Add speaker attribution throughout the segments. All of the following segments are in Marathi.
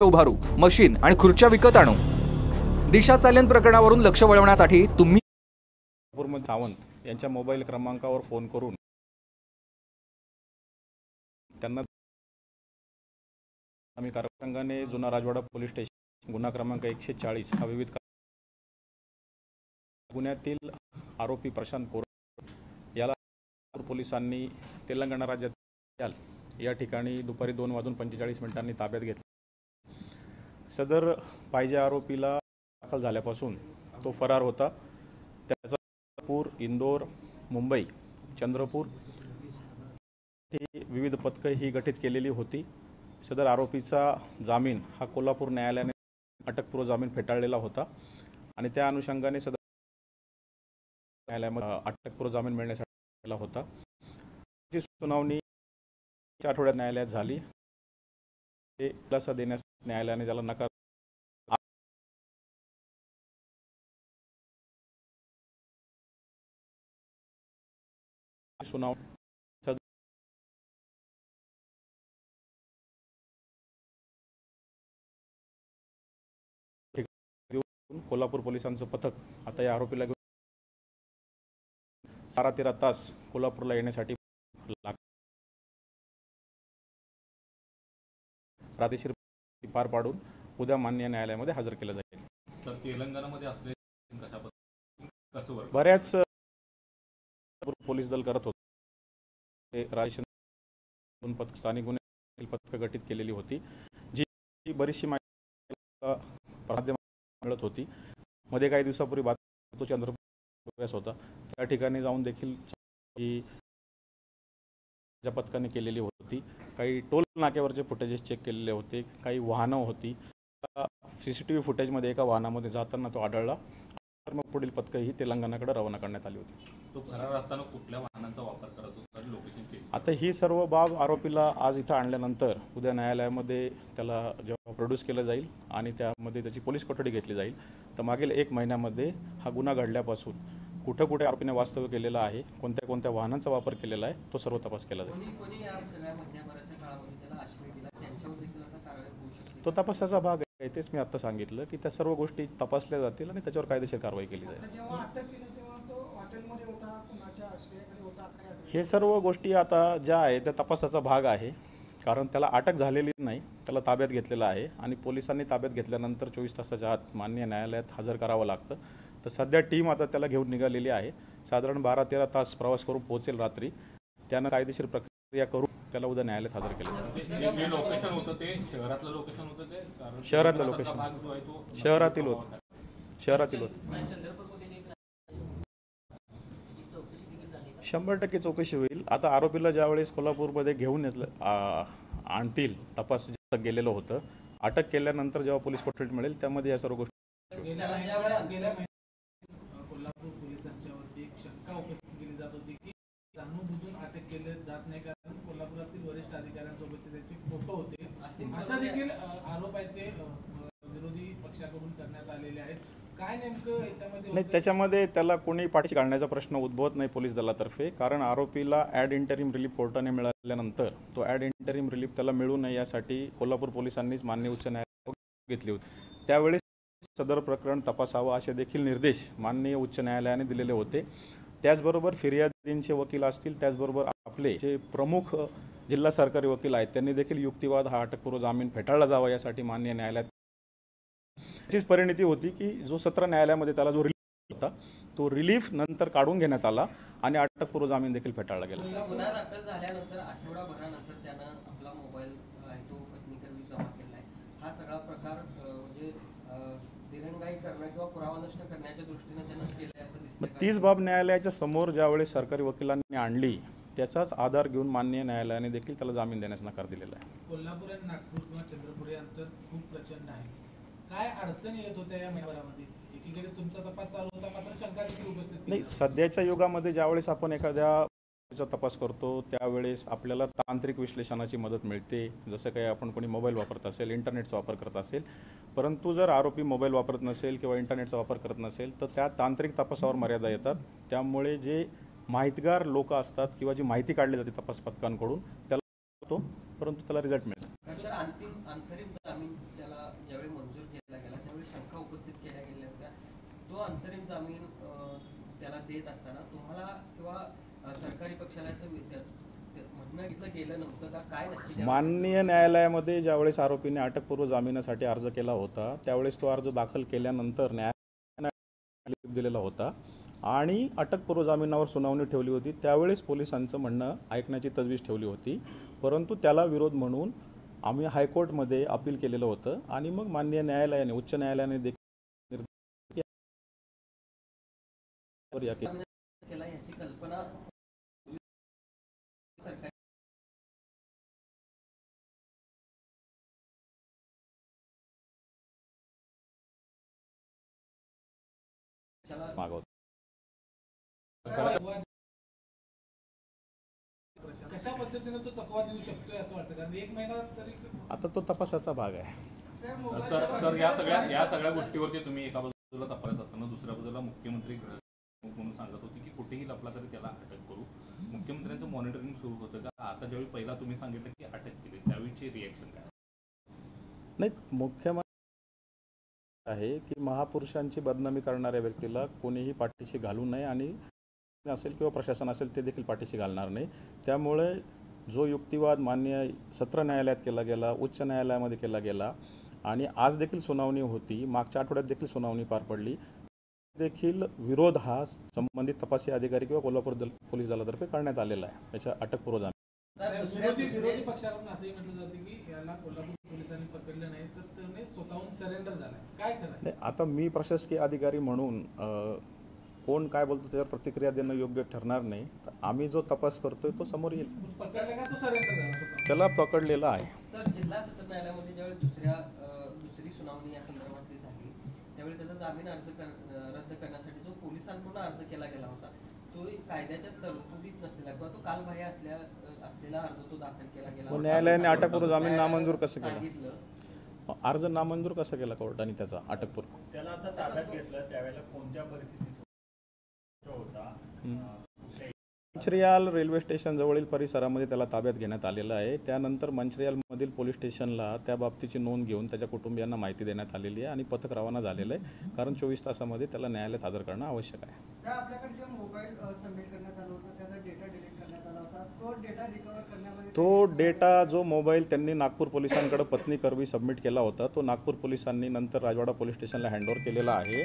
Speaker 1: उभारू, मशीन आणि खुर्च्या विकत आणू। दिशा सायलेंट प्रकरणावरून लक्ष वळवण्यासाठी तुम्ही
Speaker 2: सावंत यांच्या मोबाईल क्रमांकावर फोन करून त्यांना आम्ही कारवाई जुना राजवाडा पोलीस स्टेशन गुन्हा क्रमांक 140 हा विविध गुन्ह्यातील आरोपी प्रशांत कोरडे याला पोलिसांनी तेलंगणा राज्यात या ठिकाणी दुपारी 2:45 ताब्यात घेतले। सदर पाहिजे आरोपीला दाखल झाल्यापासून तो फरार होता। त्याचा नागपूर, इंदोर, मुंबई, चंद्रपूर ही विविध पथकं ही गठीत केलेली होती। सदर आरोपीचा जामीन हा कोल्हापूर न्यायालयाने अटकपूर्व जामीन फेटाळलेला होता आणि त्या अनुषंगाने सदर न्यायालयामध्ये अटकपूर्व जामीन मिळण्यासाठी होता। जी सुनावणी आठवड्यात न्यायालयात झाली। ते खुलासा देण्यास न्यायालयाने त्याला नकार सुनावणी कोल्हापूर पोलिसांचं पथक आता या आरोपीला घेऊन 12-13 तास कोल्हापूरला येण्यासाठी प्रादेशिक पार पाडून उद्या माननीय न्यायालयामध्ये हजर केलं जाईल।
Speaker 3: तर तेलंगणामध्ये असले कशा पद्धतीने
Speaker 2: बऱ्याच पोलीस दल करत होते। राजस्थान पथक स्थानिक गुन्हे पथक गठीत केलेली होती, जी बरीचशी माहिती मिळत होती। मध्ये काही दिवसापूर्वी बातमी चंद्रपूर होता, त्या ठिकाणी जाऊन देखील ज्या पथकाने केलेली होती। काही टोल नाक्यावरचे फुटेजेस चेक केलेले होते, काही वाहनं होती। CCTV फुटेजमध्ये एका वाहनामध्ये जाताना तो आढळला, तर मग पुढील पथक ही तेलंगणाकडे रवाना करण्यात आली होती।
Speaker 3: तो फरार असताना कुठल्या वाहनांचा वापर करत होता, लोकेशन चेक?
Speaker 2: आता ही सर्व बाब आरोपीला आज इथं आणल्यानंतर उद्या न्यायालयामध्ये त्याला जेव्हा प्रोड्यूस केलं जाईल आणि त्यामध्ये त्याची पोलीस कोठडी घेतली जाईल, तर मागील 1 महिन्यामध्ये हा गुन्हा घडल्यापासून कुठे कुठे आरोपीने वास्तव्य केलेलं आहे, कोणत्या कोणत्या वाहनांचा वापर केलेला आहे, तो सर्व तपास केला जाईल। तो तपासाचा भाग आहे, तेच मी आता सांगितलं की त्या सर्व गोष्टी तपासल्या जातील आणि त्याच्यावर कायदेशीर कारवाई केली जाईल। हे सर्व गोष्टी आता ज्या आहे त्या तपासाचा भाग आहे, कारण त्याला अटक झालेली नाही, त्याला ताब्यात घेतलेलं आहे आणि पोलिसांनी ताब्यात घेतल्यानंतर 24 तासाच्या आत माननीय न्यायालयात हजर करावं लागतं। तर सध्या टीम आता त्याला घेऊन निघालेली आहे, साधारण 12-13 तास प्रवास करून पोहोचेल रात्री। त्यानं कायदेशीर प्रक्रिया करून त्याला उद्या न्यायालयात हजर केलं जाईल।
Speaker 3: जे लोकेशन होतं ते शहरातलं लोकेशन होतं, ते
Speaker 2: शहरातलं लोकेशन शहरातील होतं। 100% चौकशी होईल। आता आरोपीला ज्यावेळेस कोल्हापूरमध्ये घेऊन आणतील, तपास गेलेलं होतं, अटक केल्यानंतर जेव्हा पोलीस कोठडी मिळेल त्यामध्ये या सर्व गोष्टी
Speaker 4: कोल्हापूर पोलिसांच्यावरती एक शंका उपस्थित केली जात होती की जाणूनबुजून अटक केले जात नाही, कारण कोल्हापुरातील वरिष्ठ अधिकाऱ्यांसोबत त्याचे फोटो होते, असा देखील आरोप आहे ते विरोधी पक्षाकडून करण्यात आलेले आहेत। काय नेमकं याच्यामध्ये?
Speaker 2: नाही, त्याच्यामध्ये त्याला कोणी पाठीशी काढण्याचा प्रश्न उद्भवत नाही पोलीस दलातर्फे, कारण आरोपीला ॲड इंटरिम रिलीफ कोर्टाने मिळाल्यानंतर तो ॲड इंटरिम रिलीफ त्याला मिळू नये यासाठी कोल्हापूर पोलिसांनीच माननीय उच्च न्यायालयात घेतली होती। त्यावेळेस सदर प्रकरण तपासावं असे देखील निर्देश माननीय उच्च न्यायालयाने दिलेले होते। त्याचबरोबर फिर्यादींचे वकील असतील, त्याचबरोबर आपले जे प्रमुख जिल्हा सरकारी वकील आहेत, त्यांनी देखील युक्तिवाद हा अटकपूर्व जामीन फेटाळला जावा यासाठी माननीय न्यायालयात त्याचीच परिणिती होती की जो 17 न्यायालयामध्ये त्याला जो रिलीफ होता तो रिलीफ नंतर काढून घेण्यात आला आणि अटकपूर्व जामीन देखील फेटाळला गेला।
Speaker 5: गुन्हा दाखल झाल्यानंतर आठवडाभरानंतर त्यानं आपला मोबाईल आहे तो पत्नीकडे जमा केला आहे। हा सगळा प्रकार म्हणजे दिरंगाई करणं किंवा पुरावा नष्ट करण्याच्या दृष्टीने त्यानं केलं असं दिसतं।
Speaker 2: मग तीच बाब न्यायालयाच्या समोर ज्यावेळेस सरकारी वकिलांनी आणली, त्याचाच आधार घेऊन माननीय न्यायालयाने देखील त्याला जामीन देण्यास नकार दिलेला आहे।
Speaker 4: कोल्हापूर आणि नागपूर किंवा चंद्रपूर हे अंतर खूप प्रचंड आहे, काय अडचणी येत होत्या या महिन्याभरामध्ये? एकीकडे तुमचा तपास चालू होता, मात्र शंका देखील उपस्थित
Speaker 2: नाही, सध्याच्या युगामध्ये ज्यावेळेस आपण एखाद्या तपास करतो त्यावेळेस आपल्याला तांत्रिक विश्लेषणाची मदत मिळते, जसं काही आपण कोणी मोबाईल वापरत असेल, इंटरनेटचा वापर करत असेल। परंतु जर आरोपी मोबाईल वापरत नसेल किंवा इंटरनेटचा वापर करत नसेल तर त्या तांत्रिक तपासावर मर्यादा येतात। त्यामुळे जे माहितगार लोक असतात किंवा जी माहिती काढली जाते तपास पथकांकडून त्याला होतो, परंतु त्याला रिझल्ट मिळतो।
Speaker 5: अंतिम जामीन त्याला येत असताना तुम्हाला किंवा सरकारी पक्षाला याचं म्हणणं इथं गेलं नव्हतं का, काय नक्की?
Speaker 2: माननीय न्यायालयामध्ये ज्यावेळेस आरोपीने अटकपूर्व जामिनासाठी अर्ज केला होता त्यावेळेस तो अर्ज दाखल केल्यानंतर न्यायालयाने दिलेला होता आणि अटकपूर्व जामिनावर सुनावणी ठेवली होती. त्यावेळेस पोलिसांचं म्हणणं ऐकण्याची तजवीज ठेवली होती, परंतु त्याला विरोध म्हणून आम्ही हायकोर्टमध्ये अपील केलेलं होतं आणि मग माननीय न्यायालयाने उच्च न्यायालयाने देखील
Speaker 5: केला याची कल्पना सरकार
Speaker 2: मागवतो.
Speaker 4: कशा पद्धतीने तो चकवा देऊ शकतोय असं वाटतं? कारण 1 महिना तरी
Speaker 2: आता तो तपासाचा भाग आहे.
Speaker 3: सर या सगळ्या गोष्टीवरती तुम्ही एका बाजूला तपासत असताना दुसऱ्या बाजूला मुख्यमंत्री म्हणून सांगत होते की कुठेही लपला तरी त्याला अटक करू. मुख्यमंत्र्यांचं मॉनिटरिंग सुरू होतं का? आता ज्यावेळी पहिला तुम्ही सांगितलं की अटक केली त्यावेळीची रिएक्शन काय?
Speaker 2: नाही, मुख्यमंत्री आहे की महापुरुषांची बदनामी करणाऱ्या व्यक्तीला कोणीही पाठीशी घालू नये आणि असेल किंवा प्रशासन असेल ते देखील पाठीशी घालणार नाही. त्यामुळे जो युक्तिवाद मान्य सत्र न्यायालयात केला गेला, उच्च न्यायालयामध्ये केला गेला आणि आज देखील सुनावणी होती, मागच्या आठवड्यात देखील सुनावणी पार पडली, देखील विरोध हा संबंधित तपासी अधिकारी किंवा कोल्हापूर पोलीस दलातर्फे करण्यात आलेला आहे याच्या अटकपूर्व जामीन.
Speaker 4: विरोधी पक्षाकडून असंही म्हटलं जातं की याला कोल्हापूर पोलिसांनी पकडलं नाही तर त्याने स्वतःहून सरेंडर झालाय. काय खरं आहे?
Speaker 2: आता मी प्रशासकीय अधिकारी म्हणून कोण काय बोलतो त्याच्यावर प्रतिक्रिया देणं योग्य ठरणार नाही. आम्ही जो तपास करतोय तो समोर येईल.
Speaker 4: पकडलं का तो सरेंडर झाला स्वतः?
Speaker 2: त्याला पकडलेला आहे.
Speaker 5: सर, जिल्हा सत्र न्यायालयामध्ये ज्यावेळी दुसरी सुनावणी या संदर्भातली झाली त्यावेळी त्याचा जामीन रद्द करण्यासाठी जो पोलिसांकडून अर्ज केला गेला होता तो कायद्याच्या तरतुदीत नसलेला किंवा तो कालबाह्य असलेला अर्ज तो दाखल केला गेला.
Speaker 2: न्यायालयाने अटकपूर्व जामीन नामंजूर कसं केलं?
Speaker 5: सांगितलं
Speaker 2: अर्ज नामंजूर कसं केला कोर्टाने त्याचा अटकपूर्व?
Speaker 6: त्याला आता ताब्यात घेतलं त्यावेळेला कोणत्या परिस्थितीत होता?
Speaker 2: मंचरियाल रेल्वे स्टेशन जवळील परिसरामध्ये त्याला ताब्यात घेण्यात आलेलं आहे. त्यानंतर मंचरियालमधील पोलीस स्टेशनला त्या बाबतीची नोंद घेऊन त्याच्या कुटुंबियांना माहिती देण्यात आलेली आहे आणि पथक रवाना झालेलं आहे, कारण 24 तासामध्ये त्याला न्यायालयात हजर करणं आवश्यक आहे.
Speaker 7: आपल्याकडे जे मोबाईल सबमिट करण्यात आला होता त्याचा डेटा डिलीट करण्यात आला होता, तो डेटा रिकव्हर करण्यामध्ये
Speaker 2: तो डेटा जो मोबाईल त्यांनी नागपूर पोलिसांकडे पत्नी करवी सबमिट केला होता तो नागपूर पोलिसांनी नंतर राजवाडा पोलीस स्टेशनला हँडओव्हर केलेला आहे.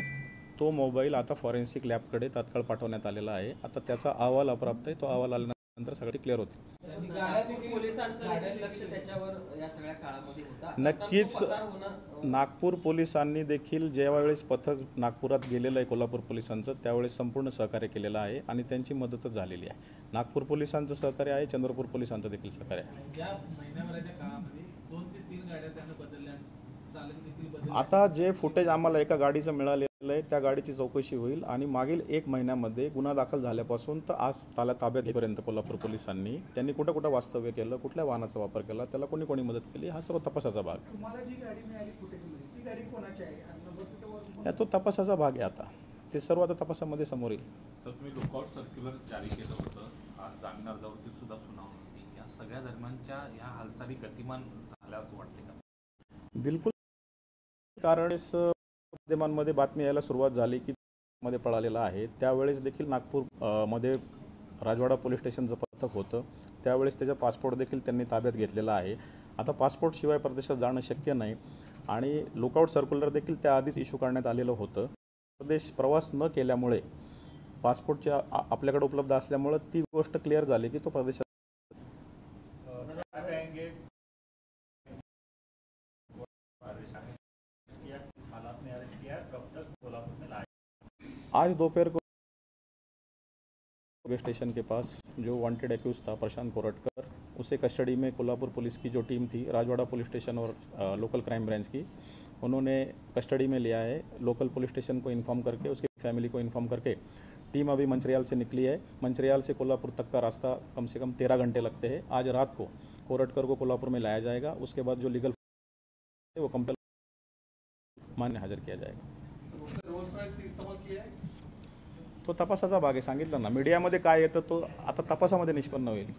Speaker 2: तो मोबाईल आता फॉरेन्सिक लॅबकडे तात्काळ पाठवण्यात आलेला आहे. आता त्याचा अहवाल अप्राप्त आहे, तो अहवाल आल्यानंतर सगळी क्लिअर होते.
Speaker 5: पोलिसांचं लक्ष त्याच्यावर या सगळ्या काळामध्ये होतं.
Speaker 2: नक्कीच नागपूर पोलिसांनी देखील ज्यावेळेस पथक नागपुरात गेलेलं आहे कोल्हापूर पोलिसांचं त्यावेळेस संपूर्ण सहकार्य केलेलं आहे आणि त्यांची मदतच झालेली आहे. नागपूर पोलिसांचं सहकार्य आहे, चंद्रपूर पोलिसांचं देखील सहकार्य आहे.
Speaker 4: या महिन्याभराच्या काळामध्ये 2 ते 3 गाड्या त्यांना बदलल्या, चालक देखील बदलले.
Speaker 2: आता जे फुटेज आम्हाला एका गाडीचं मिळालेलं आहे त्या गाडीची चौकशी होईल आणि मागील 1 महिन्यामध्ये गुन्हा दाखल झाल्यापासून तर आज त्याला ताब्यात घेईपर्यंत कोल्हापूर पोलिसांनी त्यांनी कुठं कुठं वास्तव्य केलं, कुठल्या वाहनाचा वापर केला, त्याला कोणी कोणी मदत केली, हा सर्व तपासाचा भाग.
Speaker 7: तुम्हाला जी गाडी मिळाली फुटेजमध्ये ती गाडी कोणाची आहे आणि नंबर प्लेटवर
Speaker 2: या तो तपासाचा भाग आहे. आता ते सर्व आता तपासामध्ये समोर येईल.
Speaker 3: सर, तुम्ही लुकआउट सर्क्युलर जारी केलं होतं, आज जामीन अर्जावरती सुद्धा सुनावणी होती. या सगळ्या दरम्यानच्या या हालचाली गतिमान झाल्या असं वाटते का?
Speaker 2: बिलकुल, कारण माध्यमांमध्ये बातमी यायला सुरुवात झाली की मध्ये पळालेला आहे. त्यावेळेस देखील नागपूर मध्ये राजवाडा पोलीस स्टेशनचं पथक होतं, त्यावेळेस त्याचा पासपोर्ट देखील त्यांनी ताब्यात घेतलेला आहे. आता पासपोर्टशिवाय परदेशात जाणं शक्य नाही आणि लुकआउट सर्क्युलर देखील त्याआधीच इश्यू करण्यात आलेलं होतं. परदेश प्रवास न केल्यामुळे पासपोर्टच्या आपल्याकडे उपलब्ध असल्यामुळे ती गोष्ट क्लिअर झाली की तो परदेशात आज दोपहर को रेलवे स्टेशन के पास जो वांटेड एक्यूज था प्रशांत कोरटकर, उसे कस्टडी में कोल्हापुर पुलिस की जो टीम थी राजवाड़ा पुलिस स्टेशन और लोकल क्राइम ब्रांच की, उन्होंने कस्टडी में लिया है. लोकल पुलिस स्टेशन को इन्फॉर्म करके उसकी फैमिली को इन्फॉर्म करके टीम अभी मंचरियाल से निकली है. मंचरियाल से कोल्हापुर तक का रास्ता कम से कम 13 घंटे लगते हैं. आज रात को कोरटकर को कोल्हापुर में लाया जाएगा. उसके बाद जो लीगल वो कंपल मान्य हाजिर किया जाएगा. तो तपासाचा भाग आहे, सांगितलं ना. मीडियामध्ये काय येतं तो आता तपासामध्ये निष्पन्न होईल.